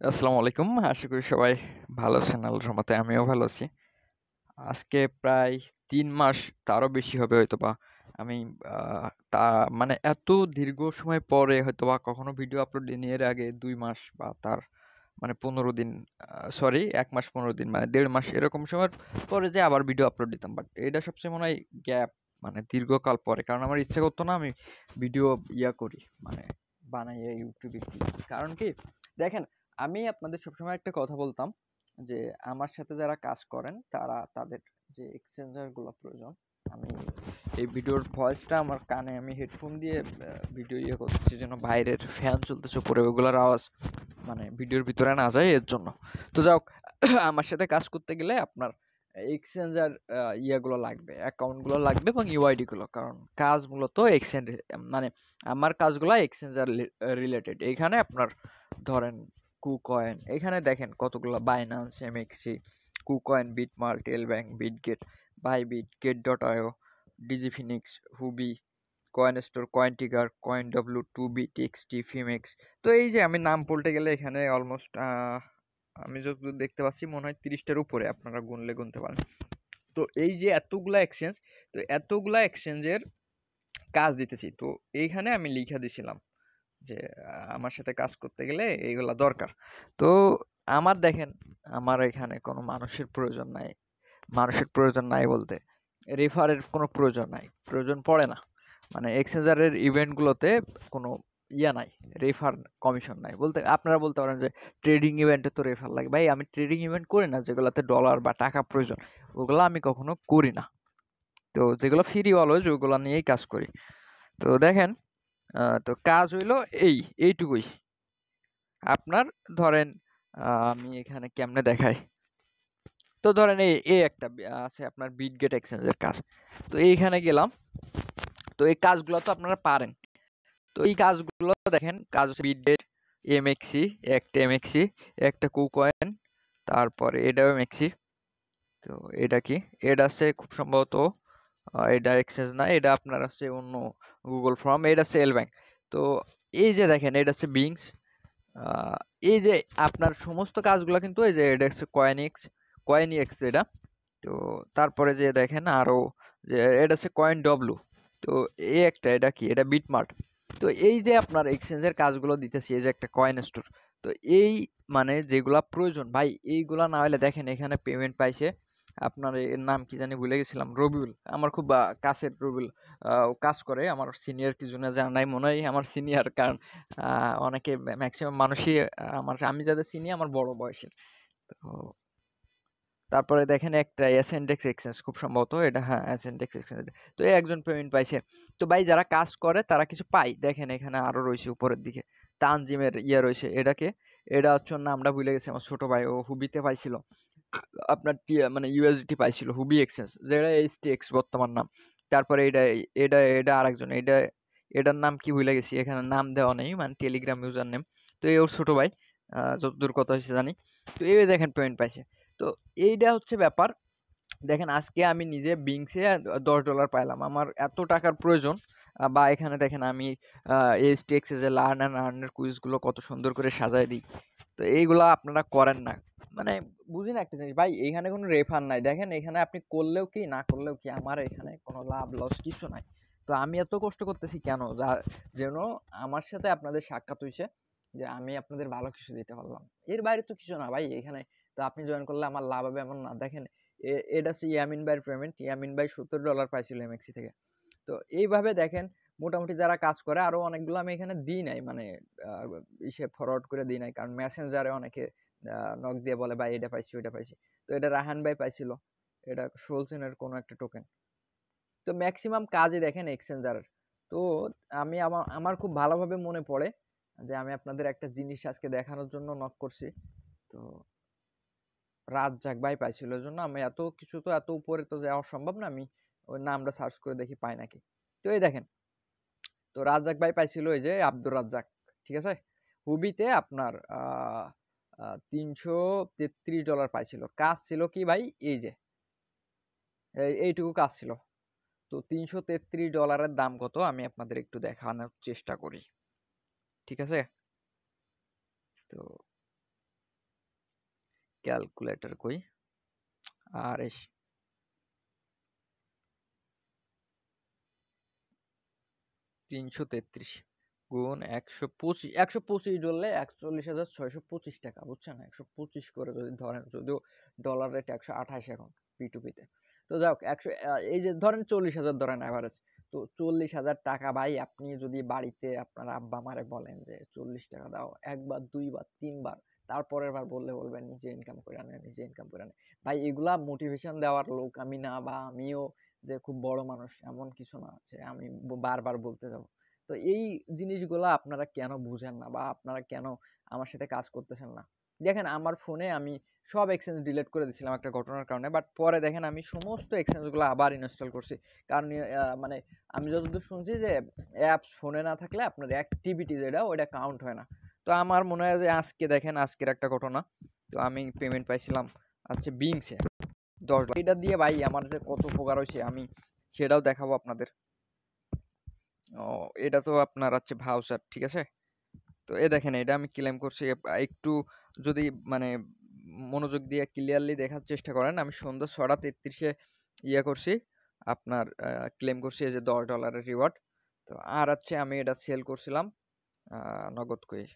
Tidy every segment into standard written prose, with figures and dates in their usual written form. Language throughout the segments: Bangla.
আসসালামু আলাইকুম। আশা করি সবাই ভালো আছেন। আল্লাহর রহমতে আমিও ভালো আছি। আজকে প্রায় ৩ মাস তারও বেশি হবে হয়তোবা আমি আ তা মানে এত দীর্ঘ সময় পরে হয়তোবা কখনো ভিডিও আপলোড দিইনি। এর আগে ২ মাস বা তার মানে ১৫ দিন সরি ১ মাস ১৫ দিন মানে ১.৫ মাস এরকম সময় পরে যে আবার ভিডিও আপলোড দিতাম। বাট এটা সবচেয়ে মনে হয় গ্যাপ মানে দীর্ঘকাল পরে। কারণ আমার ইচ্ছা করতো না আমি ভিডিও করি মানে বানাইয়া YouTube এ দিই। কারণ কি দেখেন আমি আপনাদের সবসময় একটা কথা বলতাম যে আমার সাথে যারা কাজ করেন তারা তাদের যে এক্সচেঞ্জার গুলো প্রয়োজন আমি এই ভিডিওর ভয়েসটা আমার কানে আমি হেডফোন দিয়ে ভিডিও করতেছি যেন বাইরের ফ্যান চলতেছে উপরে ওগুলোর আওয়াজ মানে ভিডিওর ভিতরে না যায় এর জন্য। তো যাই হোক আমার সাথে কাজ করতে গেলে আপনার এক্সচেঞ্জার ইয়াগুলো লাগবে, অ্যাকাউন্টগুলো লাগবে এবং ইউআইডি গুলো। কারণ কাজ মূলত এক্সচেঞ্জ মানে আমার কাজগুলো এক্সচেঞ্জার রিলেটেড। এখানে আপনার ধরেন কুকয়েন এখানে দেখেন কতগুলো Binance, MEXC, KuCoin, BitMart, LBank, Bitget, Bybit, Gate io, DigiFinex, Huobi, Coin Store, Coin Tiger, Coin W, টুবি, টিএক্সটি, ফিমেক্স। তো এই যে আমি নাম বলতে গেলে এখানে অলমোস্ট আমি যতদূর দেখতে পাচ্ছি মনে হয় ৩০টার উপরে আপনারা গুনলে গুনতে পারেন। তো এই যে এতগুলা এক্সচেঞ্জ, তো এতগুলা এক্সচেঞ্জের কাজ দিতেছি। তো এইখানে আমি লিখে দিছিলাম যে আমার সাথে কাজ করতে গেলে এইগুলা দরকার। তো আমার দেখেন আমার এখানে কোনো মানুষের প্রয়োজন নাই। মানুষের প্রয়োজন নাই বলতে রেফারের কোনো প্রয়োজন নাই, প্রয়োজন পড়ে না। মানে এক্সচেঞ্জারের ইভেন্টগুলোতে কোনো নাই, রেফার কমিশন নাই। বলতে আপনারা বলতে পারেন যে ট্রেডিং ইভেন্টে তো রেফার লাগে। ভাই আমি ট্রেডিং ইভেন্ট করি না যেগুলোতে ডলার বা টাকা প্রয়োজন, ওগুলো আমি কখনো করি না। তো যেগুলো ফ্রি অলওয়েজ ওগুলো নিয়েই কাজ করি। তো দেখেন তো কাজ হইলো এইটুকুই আপনার ধরেন আমি এখানে কেমনে দেখাই। তো ধরেন এই একটা আছে আপনার বিটগেট এক্সচেঞ্জের কাজ। তো এইখানে গেলাম। তো এই কাজগুলো তো আপনারা পারেন। তো এই কাজগুলো দেখেন কাজ হচ্ছে বিটগেট, এমএক্সি, একটা এমএক্সি, একটা কুকয়েন, তারপরে এটাও এমএক্সি। তো এটা কি? এটা আছে খুব সম্ভবত এটা এক্সচেঞ্জ না, এটা আপনার আছে অন্য গুগল ফর্ম, এটা আছে এল ব্যাংক। তো এই যে দেখেন এটা হচ্ছে বিংস। এই যে আপনার সমস্ত কাজগুলো কিন্তু এই যে এটা হচ্ছে কয়েন এক্স এটা। তো তারপরে যে দেখেন আরো যে এটা হচ্ছে কয়েন ডব্লু। তো এই একটা এটা কি এটা বিটমার্ট। তো এই যে আপনার এক্সচেঞ্জের কাজগুলো দিতেছি এই যে একটা কয়েন স্টোর। তো এই মানে যেগুলা প্রয়োজন ভাই এইগুলা না হলে দেখেন এখানে পেমেন্ট পাইছে আপনার এর নাম কি জানি ভুলে গেছিলাম, রবিউল। আমার খুব কাছের রবিউল ও কাজ করে আমার সিনিয়র কি জন্য জানা নাই, মনে হয় আমার সিনিয়র। কারণ অনেকে ম্যাক্সিমাম মানুষই আমি যাদের চিনি আমার বড় বয়সের। তো তারপরে দেখেন একটা অ্যাসেন্ডেক্স এক্সচেঞ্জ খুব সম্ভবত এটা, হ্যাঁ অ্যাসেন্ডেক্স এক্সচেঞ্জ। তো এই একজন পেমেন্ট পাইছে। তো ভাই যারা কাজ করে তারা কিছু পায় দেখেন এখানে আরো রয়েছে উপরের দিকে তানজিমের রয়েছে এটাকে। এটা হচ্ছে ওর নামটা ভুলে গেছে আমার ছোট ভাই, ও হুবিতে পাইছিল আপনার মানে ইউএসডিটি পাইছিল হুবি এক্সচেঞ্জ যেটা এইচটিএক্স বর্তমান নাম। তারপরে এটা এটা এটা আরেকজন এটার নাম কি ভুলে গেছি, এখানে নাম দেওয়া নেই মানে টেলিগ্রাম ইউজার নেম। তো এই ওর ছোট ভাই যতদূর কথা হয়েছে জানি। তো এই দেখেন পেমেন্ট পাইছে। তো এইটা হচ্ছে ব্যাপার। দেখেন আজকে আমি নিজে বিংসে $10 পাইলাম, আমার এত টাকার প্রয়োজন। বা এখানে দেখেন আমি এইচটিএক্স যে লার্ন অ্যান্ড আর্নের কুইজগুলো কত সুন্দর করে সাজায় দিই। তো এইগুলা আপনারা করেন না মানে বুঝি না একটা জিনিস ভাই, এখানে কোনো রেফার নাই। দেখেন এখানে আপনি করলেও কি না করলেও কি আমার এখানে কোনো লাভ লস কিছু নাই। তো আমি এত কষ্ট করতেছি কেন যেন আমার সাথে আপনাদের সাক্ষাৎ হয়েছে যে আমি আপনাদের ভালো কিছু দিতে পারলাম, এর বাইরে তো কিছু না ভাই এখানে। তো আপনি জয়েন করলে আমার লাভ হবে এমন না। দেখেন এটা হচ্ছে ইয়ামিন ভাইয়ের পেমেন্ট, ইয়ামিন ভাই $70 পাইছিল এমএক্সি থেকে। তো এইভাবে দেখেন মোটামুটি যারা কাজ করে আরো অনেকগুলো আমি এখানে দিই নাই মানে ইসে ফরওয়ার্ড করে দিই নাই, কারণ মেসেঞ্জারে অনেকে নক দিয়ে বলে ভাই এটা পাইছি ওইটা পাইছি। তো এটা রাহান ভাই পাইছিল, এটা সোলসেনের কোনো একটা টোকেন। তো ম্যাক্সিমাম কাজই দেখেন এক্সচেঞ্জারের। তো আমি আমার আমার খুব ভালোভাবে মনে পড়ে যে আমি আপনাদের একটা জিনিস আজকে দেখানোর জন্য নক করছি। তো রাজ্জাক ভাই পাইছিল, এর জন্য আমি এত কিছু তো এত উপরে তো যাওয়া সম্ভব না, আমি ওই নামটা সার্চ করে দেখি পাই নাকি। তো এই দেখেন তো রাজ্জাক ভাই পাইছিল এই যে আব্দুর রাজ্জাক, ঠিক আছে। হুবিতে আপনার $333 পাইছিল। কাজ ছিল কি ভাই এই যে এইটুকু কাজ ছিল। তো $333 দাম কত আমি আপনাদের একটু দেখানোর চেষ্টা করি, ঠিক আছে। তো ক্যালকুলেটর কই, আর 333 গুণ 125 ধরলে 41,625 টাকা, বুঝছেন? 125 করে যদি ধরেন, যদিও ডলার রেট 128 এখন P2P-তে। তো যাই হোক, এই যে ধরেন 40,000 ধরেন এভারেজ। তো 40,000 টাকা ভাই, আপনি যদি বাড়িতে আপনার আব্বা মারে বলেন যে 40 টাকা দাও, একবার, দুইবার, তিনবার, তারপরের বার বললে বলবেন নিজে ইনকাম করে আনে, নিজে ইনকাম করে আনে। ভাই এগুলা মোটিভেশন দেওয়ার লোক আমি না, বা আমিও যে খুব বড় মানুষ এমন কিছু না যে আমি বারবার বলতে যাব। তো এই জিনিসগুলা আপনারা কেন বুঝেন না, বা আপনারা কেন আমার সাথে কাজ করতেছেন না? দেখেন আমার ফোনে আমি সব এক্সচেঞ্জ ডিলিট করে দিয়েছিলাম একটা ঘটনার কারণে, বাট পরে দেখেন আমি সমস্ত এক্সচেঞ্জ গুলো আবার ইনস্টল করছি। কারণ মানে আমি যতদূর শুনছি যে অ্যাপস ফোনে না থাকলে আপনার অ্যাক্টিভিটি যেটা ওইটা কাউন্ট হয় না। তো আমার মনে হয় যে আজকে দেখেন, আজকের একটা ঘটনা, তো আমি পেমেন্ট পাইছিলাম আচ্ছা বিংসে $10। এটা দিয়ে ভাই আমার যে কত উপকার হয়েছে আমি সেটাও দেখাবো আপনাদের। ও, এটা তো আপনার হচ্ছে ভাউচার, ঠিক আছে? তো দেখেন, এটা আমি ক্লেম করছি। একটু যদি মানে মনোযোগ দিয়ে ক্লিয়ারলি দেখার চেষ্টা করেন, আমি সন্ধ্যা 6:33-এ করছি আপনার, ক্লেম করছি এই যে $10 রিওয়ার্ড। তো আর হচ্ছে আমি এটা সেল করছিলাম নগদ কই,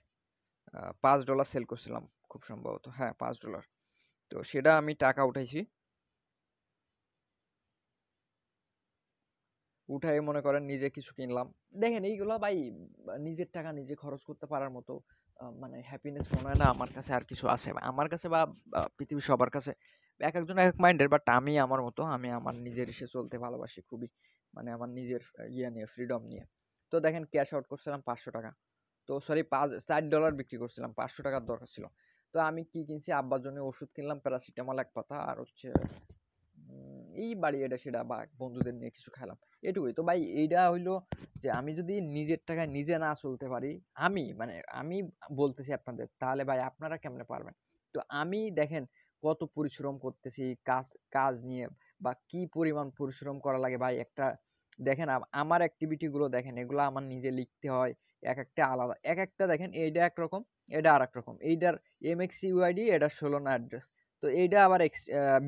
$5 সেল করছিলাম খুব সম্ভবত, হ্যাঁ $5। তো সেটা আমি টাকা উঠাইছি, উঠাই মনে করেন নিজে কিছু কিনলাম। দেখেন এইগুলা ভাই, নিজের টাকা নিজে খরচ করতে পারার মতো মানে হ্যাপিনেস মনে হয় না আমার কাছে আর কিছু আছে, আমার কাছে বা পৃথিবীর সবার কাছে। এক একজন এক এক মাইন্ডের, বাট আমি আমার মতো, আমি আমার নিজের ইসে চলতে ভালোবাসি খুবই, মানে আমার নিজের ইয়ে নিয়ে, ফ্রিডম নিয়ে। তো দেখেন ক্যাশ আউট করছিলাম 500 টাকা, তো সরি $4 বিক্রি করছিলাম, 500 টাকার দরকার ছিল। তো আমি কি কিনছি, আব্বার জন্য ওষুধ কিনলাম, প্যারাসিটামল 1 পাতা, আর হচ্ছে এই বাড়ি এটা সেটা, বা বন্ধুদের নিয়ে কিছু খেলাম, এটুকুই। তো ভাই এইটা হইলো যে আমি যদি নিজের টাকায় নিজে না চলতে পারি, আমি বলতেছি আপনাদের, তাহলে ভাই আপনারা কেমনে পারবেন? তো আমি দেখেন কত পরিশ্রম করতেছি কাজ কাজ নিয়ে, বা কি পরিমাণ পরিশ্রম করা লাগে ভাই একটা। দেখেন আমার অ্যাক্টিভিটি গুলো দেখেন, এগুলো আমার নিজে লিখতে হয়, এক একটা আলাদা, এক একটা দেখেন এইটা একরকম, এটা আর এক রকম, এইটার MXCUID, এটা 16 না অ্যাড্রেস। তো এইটা আবার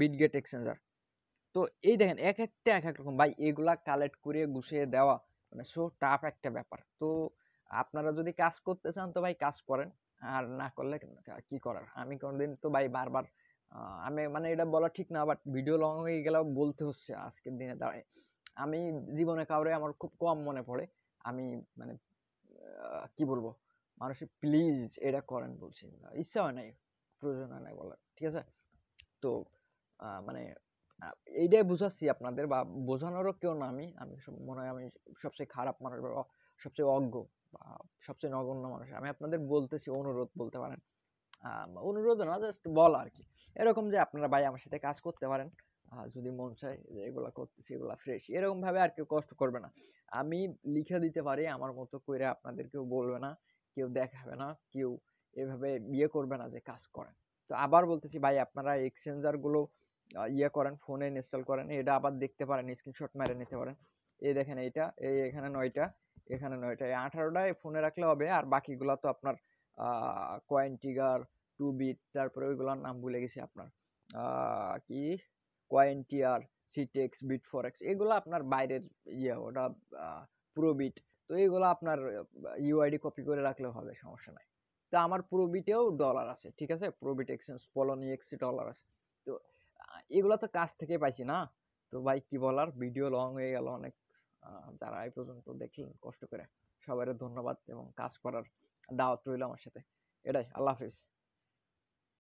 বিটগেট এক্সচেঞ্জার। তো এই দেখেন এক একটা এক এক রকম ভাই, এগুলা কালেক্ট করে গুছিয়ে দেওয়া মানে সো টাফ একটা ব্যাপার। তো আপনারা যদি কাজ করতে চান তো ভাই কাজ করেন, আর না করলে কি করার। আমি কোনদিন তো ভাই বারবার আমি মানে এটা বলা ঠিক না, বাট ভিডিও লং হয়ে গেলেও বলতে হচ্ছে আজকের দিনে দাঁড়ায়। আমি জীবনে কাউরে আমার খুব কম মনে পড়ে, আমি মানে কি বলবো, মানুষের প্লিজ এটা করেন বলছি, ইচ্ছা হয় নাই, প্রয়োজন হয় নাই বলার, ঠিক আছে? তো মানে এইটাই বুঝাচ্ছি আপনাদের, বা বোঝানোরও কেউ না, আমি মনে হয় আমি সবচেয়ে খারাপ মানুষ, বা সবচেয়ে অজ্ঞ, বা সবচেয়ে নগণ্য মানুষ। আমি আপনাদের বলতেছি, অনুরোধ বলতে পারেন, অনুরোধ না, জাস্ট বলা আর কি, এরকম যে আপনারা ভাই আমার সাথে কাজ করতে পারেন, যদি মন চায় যে এগুলা করতেছি, এগুলা ফ্রেশ, এরকম ভাবে আর কেউ কষ্ট করবে না। আমি লিখে দিতে পারি আমার মতো করে, আপনাদের কেউ বলবে না, কেউ দেখাবে না, কেউ এভাবে করবে না যে কাজ করেন। তো আবার বলতেছি ভাই, আপনারা এক্সচেঞ্জার গুলো করেন, ফোনে ইনস্টল করেন, এটা আবার দেখতে পারেন, স্ক্রিনশট মেরে নিতে পারেন। এই দেখেন এইটা, এখানে 9টা, এখানে 9টা, এই 18টায় ফোনে রাখলে হবে, আর বাকিগুলা তো আপনার কয়েন টিগার, টু বিট, তারপরে ওইগুলোর নাম ভুলে গেছি আপনার, কি, কয়েন টিয়ার, সিটেক্স, বিট ফরেক্স, এগুলো আপনার বাইরের ওটা পুরো বিট। তো এইগুলো আপনার ইউআইডি কপি করে রাখলেও হবে, সমস্যা নাই। তো আমার পুরো বিটেও ডলার আছে, ঠিক আছে? পুরো বিট এক্সচেঞ্জ পলনি এক্সি ডলার আছে। তো এগুলো তো কাজ থেকে পাইছি না। তো ভাই কি বলার, ভিডিও লং হয়ে গেল অনেক। যারা এই পর্যন্ত দেখলেন কষ্ট করে, সবাই ধন্যবাদ, এবং কাজ করার দাওয়াত রইল আমার সাথে। এটাই, আল্লাহ হাফিজ।